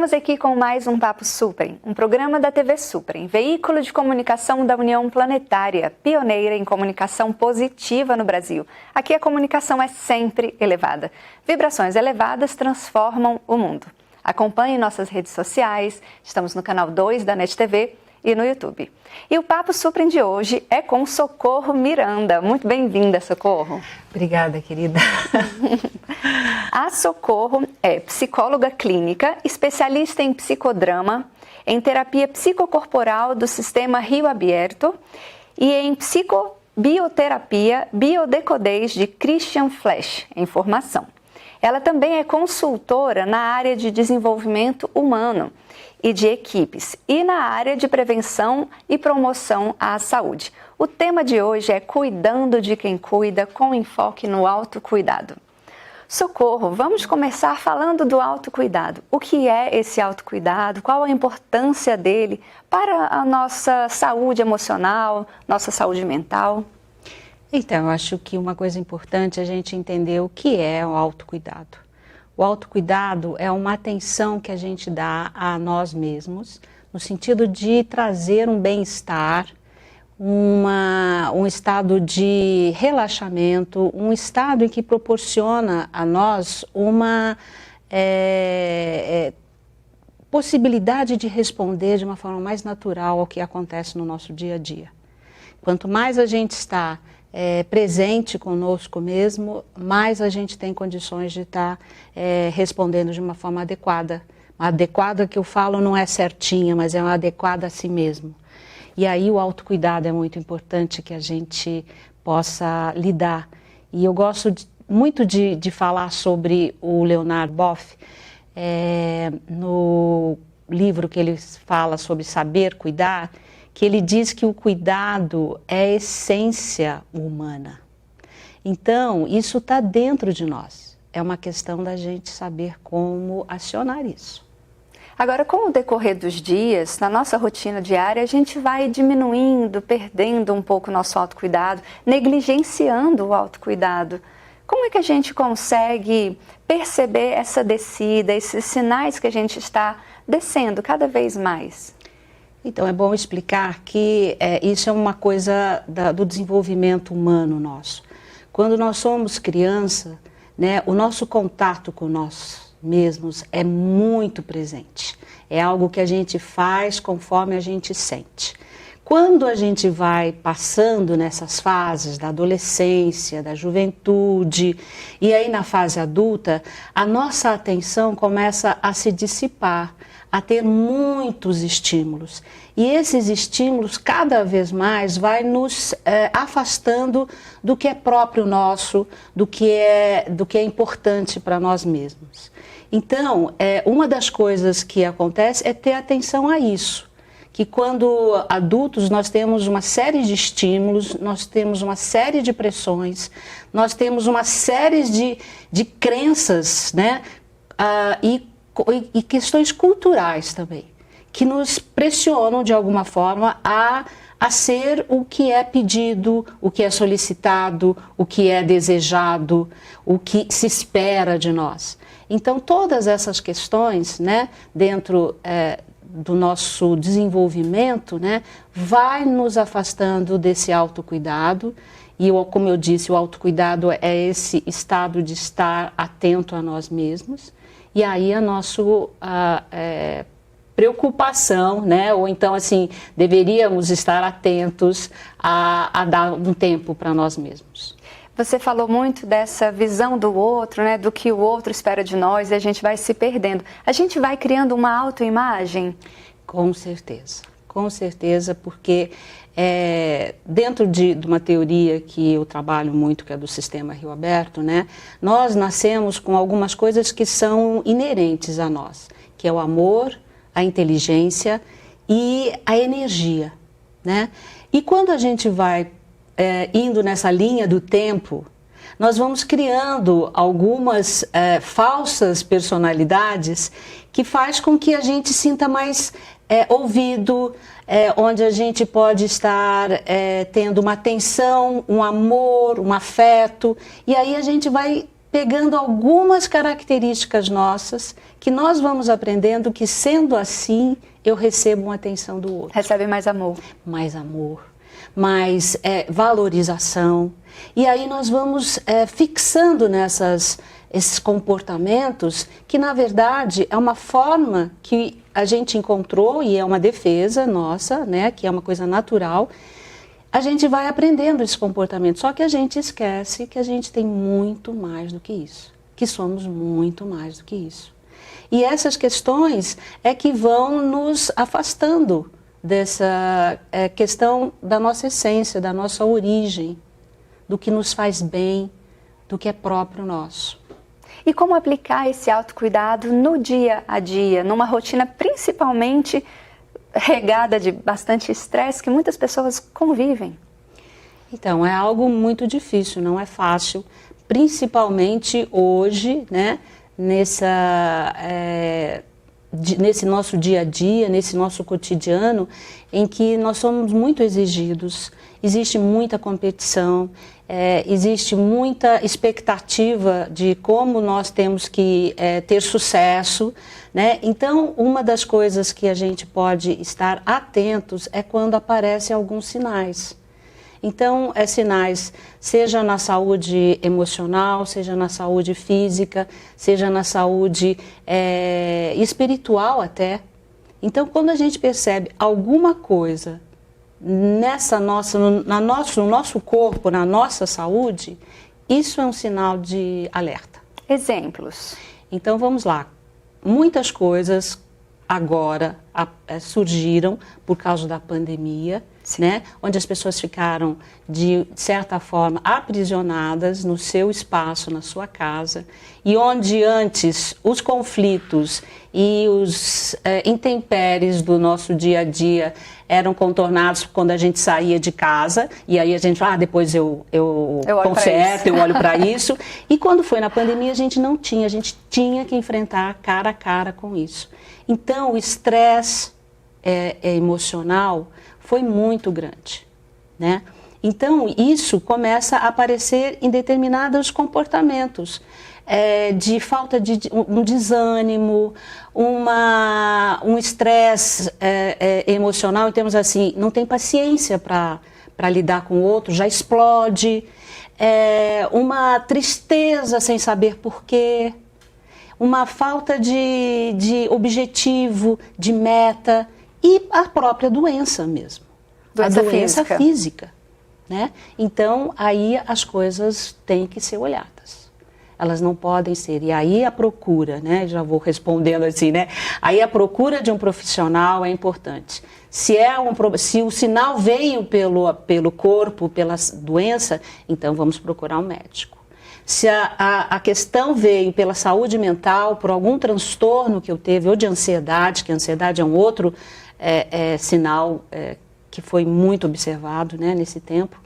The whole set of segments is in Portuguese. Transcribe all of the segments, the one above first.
Estamos aqui com mais um Papo Suprem, um programa da TV Suprem, veículo de comunicação da União Planetária, pioneira em comunicação positiva no Brasil. Aqui a comunicação é sempre elevada. Vibrações elevadas transformam o mundo. Acompanhe nossas redes sociais, estamos no canal 2 da NET TV e no YouTube. E o Papo Suprem de hoje é com Socorro Miranda. Muito bem-vinda, Socorro. Obrigada, querida. A Socorro é psicóloga clínica, especialista em psicodrama, em terapia psicocorporal do Sistema Rio Aberto e em psicobioterapia biodecodez de Christian Flash, em formação. Ela também é consultora na área de desenvolvimento humano e de equipes e na área de prevenção e promoção à saúde. O tema de hoje é Cuidando de quem cuida, com enfoque no autocuidado. Socorro, vamos começar falando do autocuidado. O que é esse autocuidado? Qual a importância dele para a nossa saúde emocional, nossa saúde mental? Então, eu acho que uma coisa importante é a gente entender o que é o autocuidado. O autocuidado é uma atenção que a gente dá a nós mesmos, no sentido de trazer um bem-estar, um estado de relaxamento, um estado em que proporciona a nós uma possibilidade de responder de uma forma mais natural ao que acontece no nosso dia a dia. Quanto mais a gente está presente conosco mesmo, mais a gente tem condições de estar respondendo de uma forma adequada. A adequada que eu falo não é certinha, mas é uma adequada a si mesmo. E aí o autocuidado é muito importante que a gente possa lidar. E eu gosto muito de falar sobre o Leonard Boff, no livro que ele fala sobre saber cuidar, que ele diz que o cuidado é a essência humana. Então, isso está dentro de nós. É uma questão da gente saber como acionar isso. Agora, com o decorrer dos dias, na nossa rotina diária, a gente vai diminuindo, perdendo um pouco o nosso autocuidado, negligenciando o autocuidado. Como é que a gente consegue perceber essa descida, esses sinais que a gente está descendo cada vez mais? Então, é bom explicar que isso é uma coisa do desenvolvimento humano nosso. Quando nós somos criança, né, o nosso contato com nós mesmos é muito presente. É algo que a gente faz conforme a gente sente. Quando a gente vai passando nessas fases da adolescência, da juventude e aí na fase adulta, a nossa atenção começa a se dissipar, a ter muitos estímulos. E esses estímulos cada vez mais vai nos afastando do que é próprio nosso, do que é importante para nós mesmos. Então, uma das coisas que acontece é ter atenção a isso. Que quando adultos nós temos uma série de estímulos, nós temos uma série de pressões, nós temos uma série de crenças, né? E questões culturais também, que nos pressionam de alguma forma a ser o que é pedido, o que é solicitado, o que é desejado, o que se espera de nós. Então, todas essas questões, né, dentro do nosso desenvolvimento, né, vai nos afastando desse autocuidado. E, como eu disse, o autocuidado é esse estado de estar atento a nós mesmos. E aí a nossa preocupação, né, ou então assim, deveríamos estar atentos a dar um tempo para nós mesmos. Você falou muito dessa visão do outro, né, do que o outro espera de nós, e a gente vai se perdendo. A gente vai criando uma autoimagem? Com certeza, porque dentro de uma teoria que eu trabalho muito, que é do Sistema Rio Aberto, né, nós nascemos com algumas coisas que são inerentes a nós, que é o amor, a inteligência e a energia, né? E quando a gente vai indo nessa linha do tempo, nós vamos criando algumas falsas personalidades que faz com que a gente sinta mais ouvido, onde a gente pode estar tendo uma atenção, um amor, um afeto, e aí a gente vai pegando algumas características nossas, que nós vamos aprendendo que, sendo assim, eu recebo uma atenção do outro. Recebe mais amor. Mais amor, mais valorização. E aí nós vamos fixando esses comportamentos que, na verdade, é uma forma que a gente encontrou e é uma defesa nossa, né, que é uma coisa natural. A gente vai aprendendo esse comportamento, só que a gente esquece que a gente tem muito mais do que isso, que somos muito mais do que isso. E essas questões é que vão nos afastando dessa questão da nossa essência, da nossa origem, do que nos faz bem, do que é próprio nosso. E como aplicar esse autocuidado no dia a dia, numa rotina principalmente regada de bastante estresse que muitas pessoas convivem? Então, é algo muito difícil, não é fácil, principalmente hoje, né, nesse nosso dia a dia, nesse nosso cotidiano, em que nós somos muito exigidos, existe muita competição, existe muita expectativa de como nós temos que ter sucesso, né? Então, uma das coisas que a gente pode estar atentos é quando aparecem alguns sinais. Então, sinais, seja na saúde emocional, seja na saúde física, seja na saúde espiritual até. Então, quando a gente percebe alguma coisa no nosso corpo, na nossa saúde, isso é um sinal de alerta. Exemplos. Então, vamos lá. Muitas coisas agora surgiram por causa da pandemia, né? Onde as pessoas ficaram, de certa forma, aprisionadas no seu espaço, na sua casa, e onde antes os conflitos e os intempéries do nosso dia a dia eram contornados quando a gente saía de casa, e aí a gente fala, depois eu conserto, eu olho para isso. E quando foi na pandemia, a gente não tinha, a gente tinha que enfrentar cara a cara com isso. Então, o estresse emocional foi muito grande, né? Então, isso começa a aparecer em determinados comportamentos, de falta de um desânimo, um estresse emocional, em termos assim, não tem paciência para lidar com o outro, já explode, uma tristeza sem saber porquê, uma falta de objetivo, de meta, e a própria doença mesmo, a doença física, né? Então, aí as coisas têm que ser olhadas, elas não podem ser, e aí a procura, né? Já vou respondendo assim, né? Aí a procura de um profissional é importante. Se o sinal veio pelo corpo, pela doença, então vamos procurar um médico. Se a questão veio pela saúde mental, por algum transtorno que eu teve, ou de ansiedade, que a ansiedade é um outro sinal que foi muito observado, né, nesse tempo,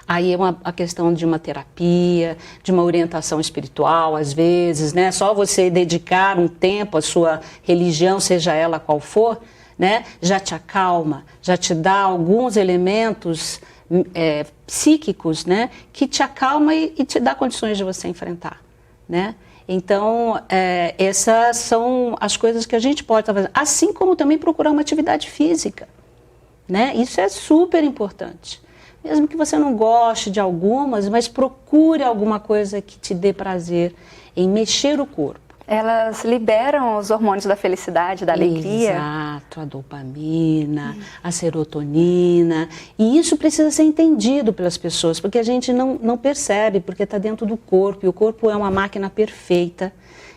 aí é a questão de uma terapia, de uma orientação espiritual, às vezes, né, só você dedicar um tempo à sua religião, seja ela qual for, né, já te acalma, já te dá alguns elementos psíquicos, né, que te acalma e te dá condições de você enfrentar, né? Então, essas são as coisas que a gente pode estar fazendo, assim como também procurar uma atividade física, né? Isso é super importante. Mesmo que você não goste de algumas, mas procure alguma coisa que te dê prazer em mexer o corpo. Elas liberam os hormônios da felicidade, da alegria. Exato, a dopamina, a serotonina. E isso precisa ser entendido pelas pessoas, porque a gente não percebe, porque está dentro do corpo. E o corpo é uma máquina perfeita.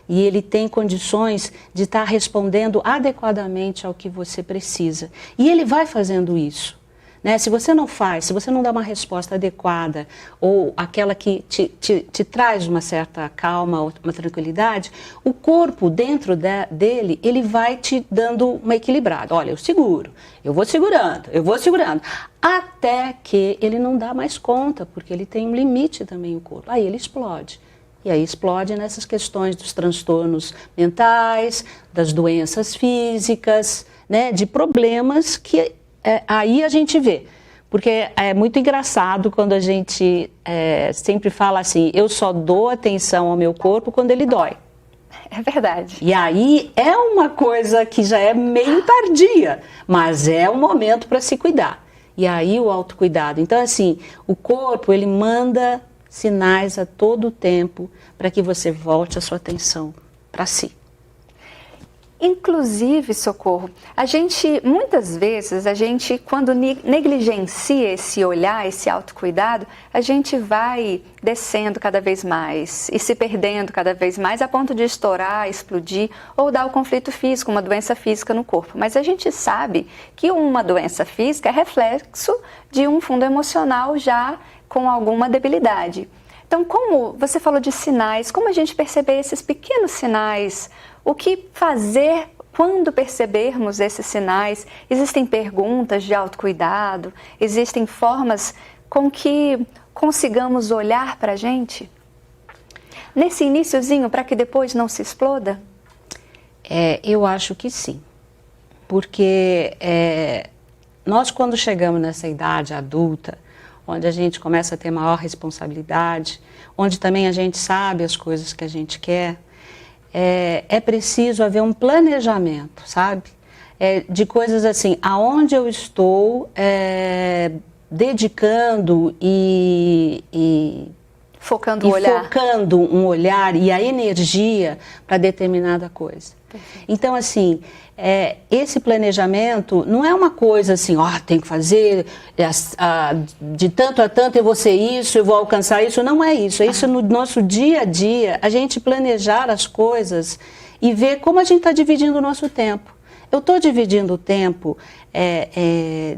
E ele tem condições de estar respondendo adequadamente ao que você precisa. E ele vai fazendo isso. Né? Se você não faz, se você não dá uma resposta adequada, ou aquela que te traz uma certa calma, uma tranquilidade, o corpo dentro dele, ele vai te dando uma equilibrada. Olha, eu vou segurando, até que ele não dá mais conta, porque ele tem um limite também o corpo. Aí ele explode. E aí explode nessas questões dos transtornos mentais, das doenças físicas, né? De problemas que... aí a gente vê, Porque é muito engraçado quando a gente sempre fala assim, eu só dou atenção ao meu corpo quando ele dói. É verdade. E aí é uma coisa que já é meio tardia, mas é um momento para se cuidar. E aí o autocuidado. Então, assim, o corpo, ele manda sinais a todo tempo para que você volte a sua atenção para si. Inclusive, Socorro, muitas vezes, quando negligencia esse olhar, esse autocuidado, a gente vai descendo cada vez mais e se perdendo cada vez mais a ponto de estourar, explodir ou dar o conflito físico, uma doença física no corpo. Mas a gente sabe que uma doença física é reflexo de um fundo emocional já com alguma debilidade. Então, como você falou de sinais, como a gente perceber esses pequenos sinais? O que fazer quando percebermos esses sinais? Existem perguntas de autocuidado? Existem formas com que consigamos olhar para a gente? Nesse iniciozinho, para que depois não se exploda? Eu acho que sim. Porque nós, quando chegamos nessa idade adulta, onde a gente começa a ter maior responsabilidade, onde também a gente sabe as coisas que a gente quer, é preciso haver um planejamento, sabe? De coisas assim, aonde eu estou dedicando e focando um olhar e a energia para determinada coisa. Perfeito. Então, assim, esse planejamento não é uma coisa assim, tem que fazer, de tanto a tanto eu vou ser isso, eu vou alcançar isso. Não é isso. É isso no nosso dia a dia, a gente planejar as coisas e ver como a gente está dividindo o nosso tempo. Eu estou dividindo o tempo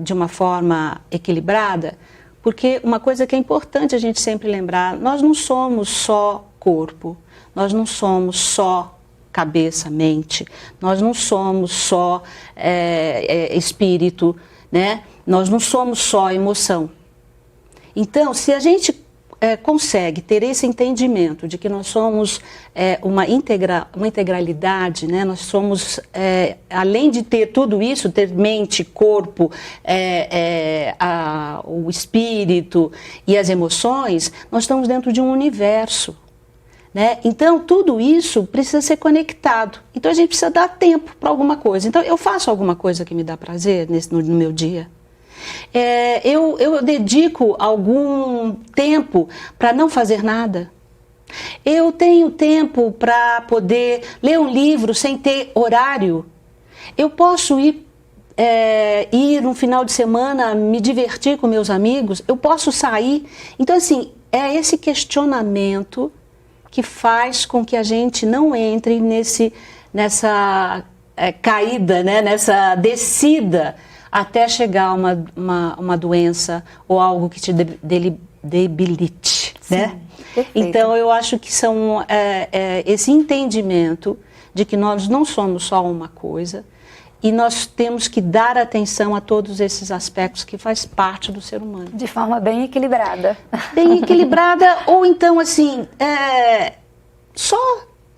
de uma forma equilibrada, porque uma coisa que é importante a gente sempre lembrar, nós não somos só corpo, nós não somos só cabeça, mente, nós não somos só espírito, né? Nós não somos só emoção. Então, se a gente consegue ter esse entendimento de que nós somos uma integralidade, né? Nós somos, além de ter tudo isso, ter mente, corpo, o espírito e as emoções, nós estamos dentro de um universo. Né? Então, tudo isso precisa ser conectado. Então, a gente precisa dar tempo para alguma coisa. Então, eu faço alguma coisa que me dá prazer no meu dia. Eu dedico algum tempo para não fazer nada. Eu tenho tempo para poder ler um livro sem ter horário. Eu posso ir no final de semana me divertir com meus amigos. Eu posso sair. Então, assim, é esse questionamento que faz com que a gente não entre nessa caída, né? Nessa descida até chegar uma doença ou algo que te debilite. Sim, né? Perfeito. Então eu acho que são esse entendimento de que nós não somos só uma coisa e nós temos que dar atenção a todos esses aspectos que faz parte do ser humano. De forma bem equilibrada. Bem equilibrada, ou então assim, só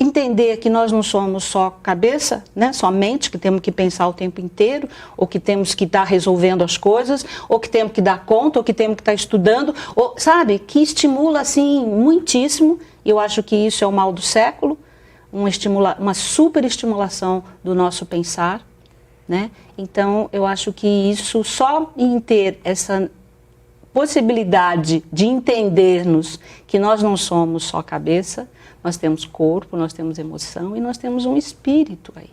entender que nós não somos só cabeça, né? Só mente, que temos que pensar o tempo inteiro, ou que temos que estar resolvendo as coisas, ou que temos que dar conta, ou que temos que estar estudando, ou, sabe, que estimula assim muitíssimo, e eu acho que isso é o mal do século, uma super estimulação do nosso pensar. Né? Então, eu acho que isso, só em ter essa possibilidade de entendermos que nós não somos só cabeça, nós temos corpo, nós temos emoção e nós temos um espírito aí.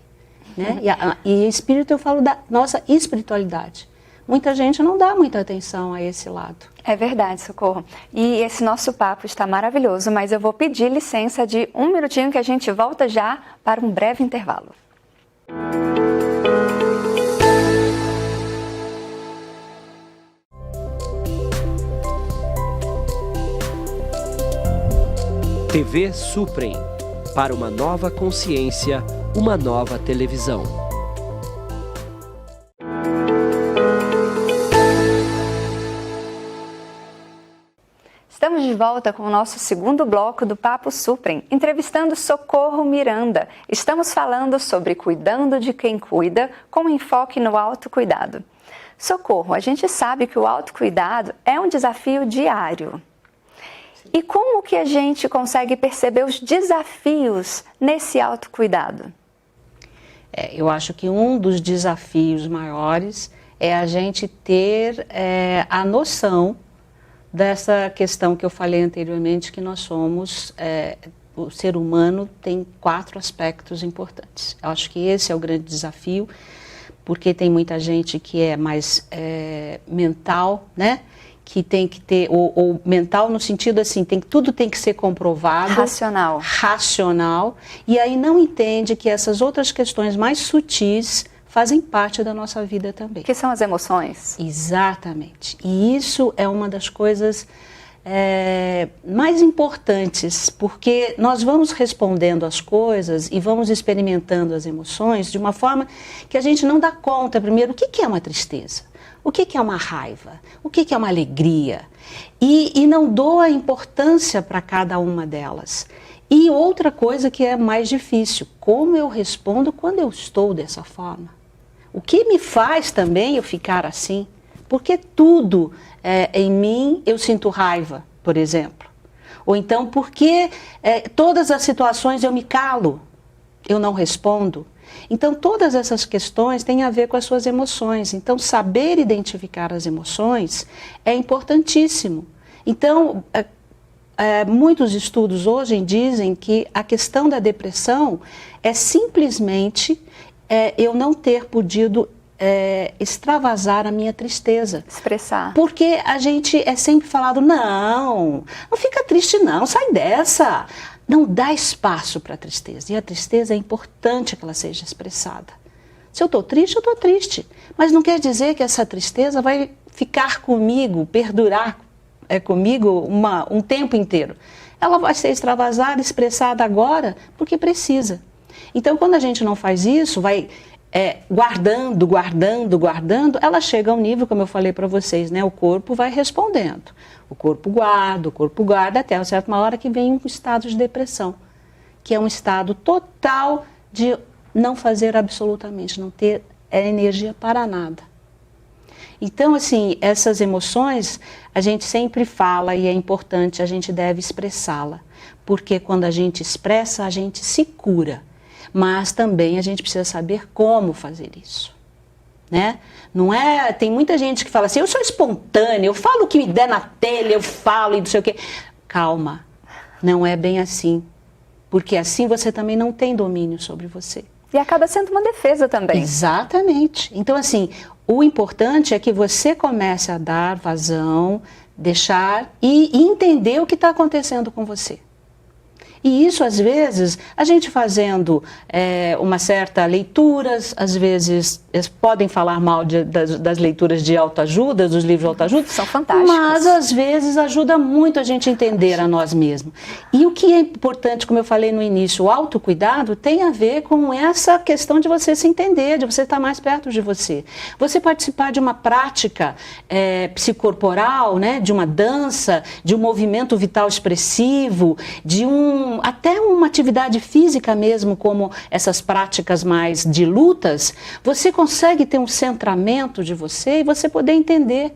Né? E espírito eu falo da nossa espiritualidade. Muita gente não dá muita atenção a esse lado. É verdade, Socorro. E esse nosso papo está maravilhoso, mas eu vou pedir licença de um minutinho que a gente volta já para um breve intervalo. TV Suprem. Para uma nova consciência, uma nova televisão. Estamos de volta com o nosso segundo bloco do Papo Suprem, entrevistando Socorro Miranda. Estamos falando sobre cuidando de quem cuida, com enfoque no autocuidado. Socorro, a gente sabe que o autocuidado é um desafio diário. E como que a gente consegue perceber os desafios nesse autocuidado? Eu acho que um dos desafios maiores é a gente ter a noção dessa questão que eu falei anteriormente, que nós somos, o ser humano tem 4 aspectos importantes. Eu acho que esse é o grande desafio, porque tem muita gente que é mais mental, né? Que tem que ter, ou mental no sentido assim, tudo tem que ser comprovado. Racional. E aí não entende que essas outras questões mais sutis fazem parte da nossa vida também. Que são as emoções. Exatamente. E isso é uma das coisas mais importantes, porque nós vamos respondendo às coisas e vamos experimentando as emoções de uma forma que a gente não dá conta, primeiro, o que é uma tristeza? O que é uma raiva? O que é uma alegria? E não dou a importância para cada uma delas. E outra coisa que é mais difícil, como eu respondo quando eu estou dessa forma? O que me faz também eu ficar assim? Porque tudo em mim eu sinto raiva, por exemplo. Ou então porque todas as situações eu me calo, eu não respondo. Então, todas essas questões têm a ver com as suas emoções. Então, saber identificar as emoções é importantíssimo. Então, muitos estudos hoje dizem que a questão da depressão é simplesmente eu não ter podido extravasar a minha tristeza. Expressar. Porque a gente é sempre falado, não fica triste não, sai dessa. Não dá espaço para a tristeza. E a tristeza é importante que ela seja expressada. Se eu estou triste, eu estou triste. Mas não quer dizer que essa tristeza vai ficar comigo, perdurar comigo um tempo inteiro. Ela vai ser extravasada, expressada agora, porque precisa. Então, quando a gente não faz isso, vai guardando, ela chega a um nível, como eu falei para vocês, né? O corpo vai respondendo. O corpo guarda, até uma certa hora que vem um estado de depressão, que é um estado total de não fazer absolutamente, não ter energia para nada. Então, assim, essas emoções, a gente sempre fala e é importante, a gente deve expressá-la, porque quando a gente expressa, a gente se cura, mas também a gente precisa saber como fazer isso. Né? Não é, tem muita gente que fala assim, eu sou espontânea, eu falo o que me der na telha, eu falo e não sei o quê. Calma, não é bem assim, porque assim você também não tem domínio sobre você. E acaba sendo uma defesa também. Exatamente. Então assim, o importante é que você comece a dar vazão, deixar e entender o que está acontecendo com você. E isso, às vezes, a gente fazendo uma certa leituras, às vezes podem falar mal das leituras de autoajuda, dos livros de autoajuda. São fantásticos. Mas, às vezes, ajuda muito a gente a entender a nós mesmos. E o que é importante, como eu falei no início, o autocuidado tem a ver com essa questão de você se entender, de você estar mais perto de você. Você participar de uma prática psicorporal, né, de uma dança, de um movimento vital expressivo, até uma atividade física mesmo, como essas práticas mais de lutas, você consegue ter um centramento de você e você poder entender.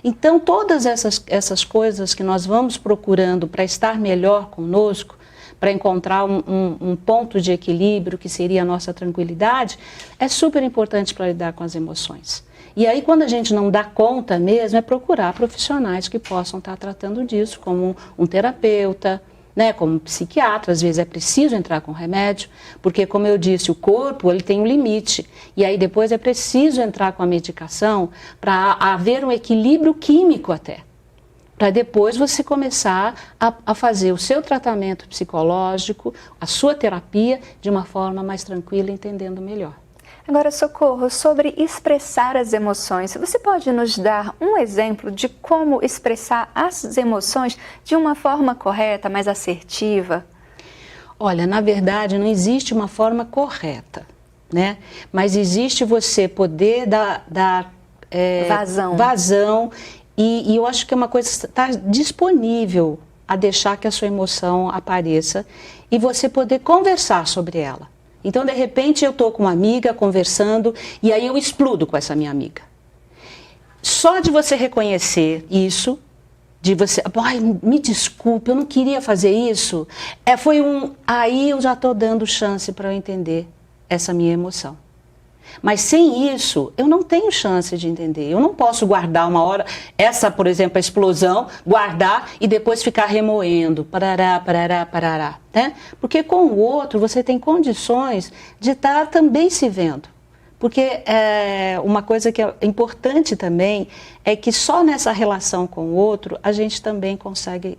Então, todas essas coisas que nós vamos procurando para estar melhor conosco, para encontrar um ponto de equilíbrio que seria a nossa tranquilidade, é super importante para lidar com as emoções. E aí, quando a gente não dá conta mesmo, é procurar profissionais que possam estar tratando disso, como um terapeuta, né, como um psiquiatra. Às vezes é preciso entrar com remédio, porque, como eu disse, o corpo ele tem um limite. E aí depois é preciso entrar com a medicação para haver um equilíbrio químico até. Para depois você começar a fazer o seu tratamento psicológico, a sua terapia, de uma forma mais tranquila, entendendo melhor. Agora, Socorro, sobre expressar as emoções, você pode nos dar um exemplo de como expressar as emoções de uma forma correta, mais assertiva? Olha, na verdade, não existe uma forma correta, né? Mas existe você poder dar vazão e eu acho que é uma coisa que está disponível a deixar que a sua emoção apareça e você poder conversar sobre ela. Então, de repente, eu estou com uma amiga conversando e aí eu explodo com essa minha amiga. só de você reconhecer isso, de você, ai, me desculpe, eu não queria fazer isso, aí eu já estou dando chance para eu entender essa minha emoção. Mas sem isso, eu não tenho chance de entender. Eu não posso guardar uma hora, por exemplo, a explosão, guardar e depois ficar remoendo, parará, né? Porque com o outro você tem condições de estar também se vendo. Porque uma coisa que é importante também é que só nessa relação com o outro a gente também consegue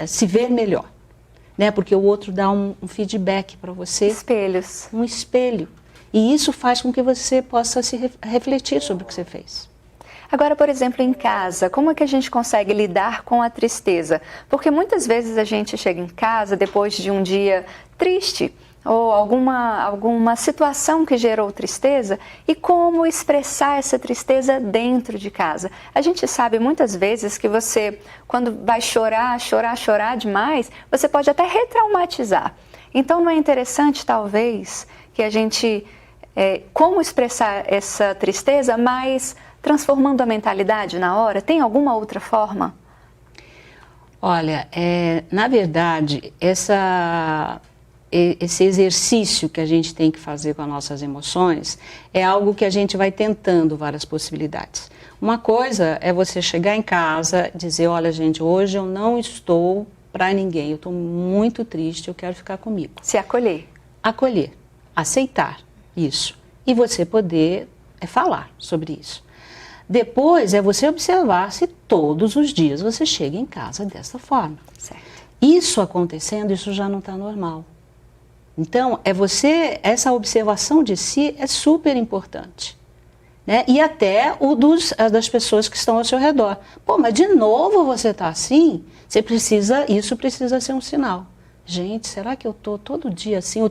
se ver melhor. Né? Porque o outro dá um feedback para você. Espelhos. Um espelho. E isso faz com que você possa se refletir sobre o que você fez. Agora, por exemplo, em casa, como é que a gente consegue lidar com a tristeza? Porque muitas vezes a gente chega em casa depois de um dia triste, ou alguma situação que gerou tristeza, e como expressar essa tristeza dentro de casa. A gente sabe muitas vezes que você, quando vai chorar demais, você pode até retraumatizar. Então não é interessante, talvez, que a gente, como expressar essa tristeza, mas transformando a mentalidade na hora? Tem alguma outra forma? Olha, na verdade, esse exercício que a gente tem que fazer com as nossas emoções é algo que a gente vai tentando várias possibilidades. Uma coisa é você chegar em casa e dizer, olha gente, hoje eu não estou para ninguém, eu estou muito triste, eu quero ficar comigo. Se acolher. Acolher, aceitar isso e você poder falar sobre isso. Depois é você observar se todos os dias você chega em casa dessa forma. Certo. Isso acontecendo, isso já não está normal. Então, essa observação de si é super importante. Né? E até das pessoas que estão ao seu redor. Pô, mas de novo você está assim? Isso precisa ser um sinal. Gente, será que eu estou todo dia assim?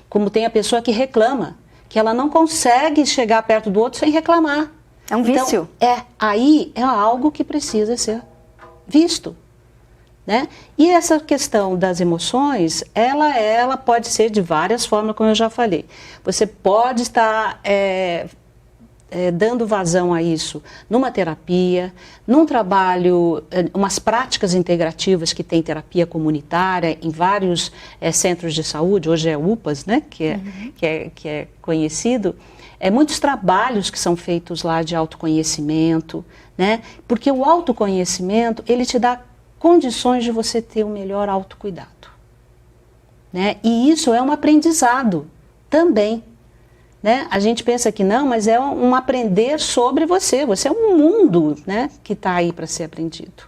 Como tem a pessoa que reclama, que ela não consegue chegar perto do outro sem reclamar. É um vício. Então, aí é algo que precisa ser visto. Né? E essa questão das emoções, ela pode ser de várias formas, como eu já falei. Você pode estar dando vazão a isso numa terapia, num trabalho, umas práticas integrativas que tem terapia comunitária em vários centros de saúde, hoje é UPAs, né? que é conhecido. Muitos trabalhos que são feitos lá de autoconhecimento, né? Porque o autoconhecimento, ele te dá condições de você ter um melhor autocuidado. Né? E isso é um aprendizado também. Né? A gente pensa que não, mas é um aprender sobre você. Você é um mundo, né, que está aí para ser aprendido.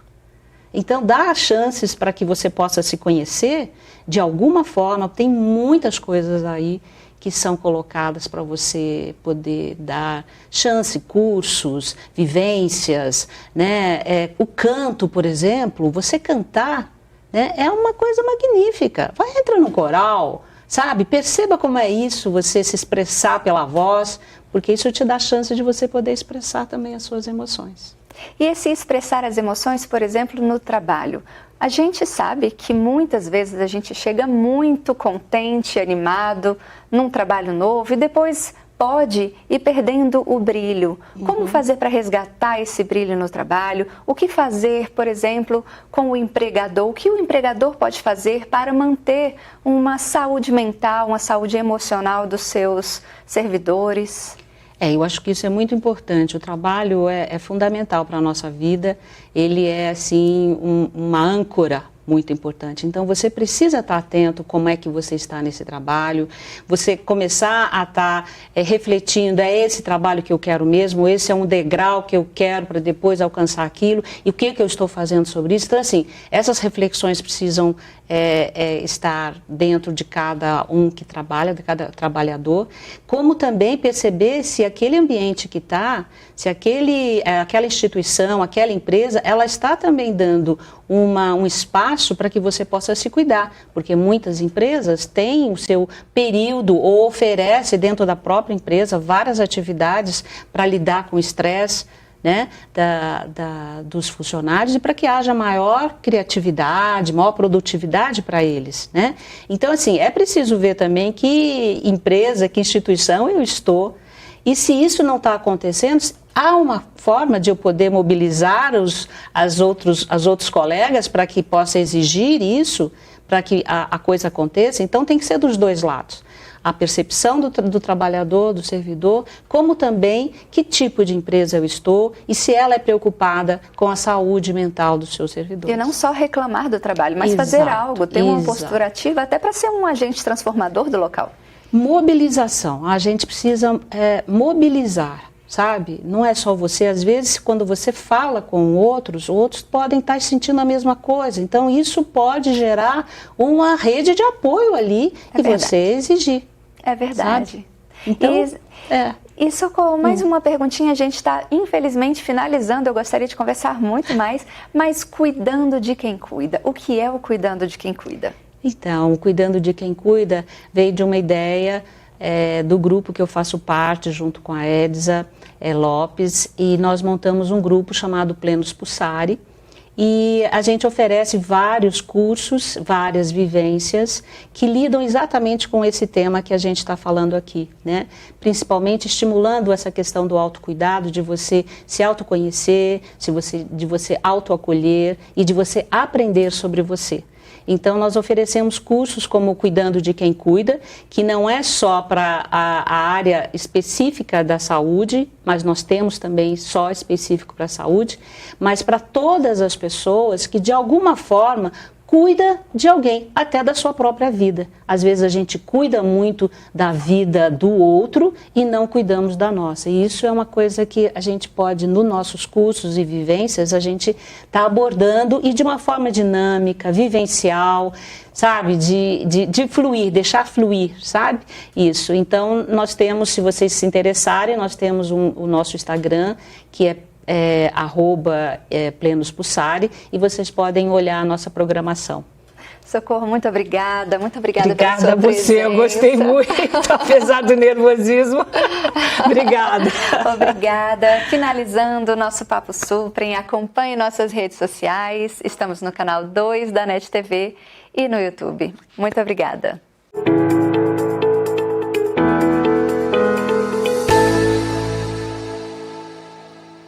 Então, dá chances para que você possa se conhecer de alguma forma. Tem muitas coisas aí que são colocadas para você poder dar chance, cursos, vivências, né? O canto, por exemplo, você cantar, né, é uma coisa magnífica. Vai entrar no coral, sabe? Perceba como é isso, você se expressar pela voz, porque isso te dá chance de você poder expressar também as suas emoções. E esse expressar as emoções, por exemplo, no trabalho. A gente sabe que muitas vezes a gente chega muito contente, animado, num trabalho novo e depois pode ir perdendo o brilho. Como fazer para resgatar esse brilho no trabalho? O que fazer, por exemplo, com o empregador? O que o empregador pode fazer para manter uma saúde mental, uma saúde emocional dos seus servidores? Eu acho que isso é muito importante. O trabalho é fundamental para a nossa vida. Ele é, assim, uma âncora muito importante. Então, você precisa estar atento como é que você está nesse trabalho, você começar a estar refletindo, é esse trabalho que eu quero mesmo, esse é um degrau que eu quero para depois alcançar aquilo, e o que eu estou fazendo sobre isso. Então, assim, essas reflexões precisam estar dentro de cada um que trabalha, de cada trabalhador, como também perceber se aquele ambiente que está, se aquela instituição, aquela empresa, ela está também dando um espaço para que você possa se cuidar, porque muitas empresas têm o seu período ou oferecem dentro da própria empresa várias atividades para lidar com o estresse, né, dos funcionários e para que haja maior criatividade, maior produtividade para eles, né? Então, assim, é preciso ver também que empresa, que instituição eu estou E se isso não está acontecendo, há uma forma de eu poder mobilizar as outros colegas para que possa exigir isso, para que a coisa aconteça. Então tem que ser dos dois lados. A percepção do trabalhador, do servidor, como também que tipo de empresa eu estou e se ela é preocupada com a saúde mental dos seus servidores. E não só reclamar do trabalho, mas fazer algo, ter uma postura ativa, até para ser um agente transformador do local. Mobilização. A gente precisa mobilizar, sabe? Não é só você. Às vezes, quando você fala com outros podem estar sentindo a mesma coisa. Então, isso pode gerar uma rede de apoio ali e você exigir. É verdade. Sabe? Então, E Socorro, mais uma perguntinha, a gente está infelizmente finalizando, eu gostaria de conversar muito mais, mas cuidando de quem cuida. O que é o cuidando de quem cuida? Então, cuidando de quem cuida veio de uma ideia do grupo que eu faço parte, junto com a Edsa Lopes, e nós montamos um grupo chamado Plenos Pulsari, e a gente oferece vários cursos, várias vivências que lidam exatamente com esse tema que a gente está falando aqui, né? Principalmente estimulando essa questão do autocuidado, de você se autoconhecer, de você autoacolher e de você aprender sobre você. Então, nós oferecemos cursos como Cuidando de Quem Cuida, que não é só para a área específica da saúde, mas nós temos também só específico para a saúde, mas para todas as pessoas que, de alguma forma, cuida de alguém, até da sua própria vida. Às vezes a gente cuida muito da vida do outro e não cuidamos da nossa. E isso é uma coisa que a gente pode, nos nossos cursos e vivências, a gente está abordando e de uma forma dinâmica, vivencial, sabe? De fluir, deixar fluir, sabe? Isso. Então, nós temos, se vocês se interessarem, nós temos o nosso Instagram, que é @Plenos Pulsari, e vocês podem olhar a nossa programação. Socorro, muito obrigada pela sua presença. Obrigada a você, eu gostei muito, apesar do nervosismo. Obrigada. Obrigada. Finalizando o nosso Papo Suprem, acompanhe nossas redes sociais, estamos no canal 2 da NET TV e no YouTube. Muito obrigada.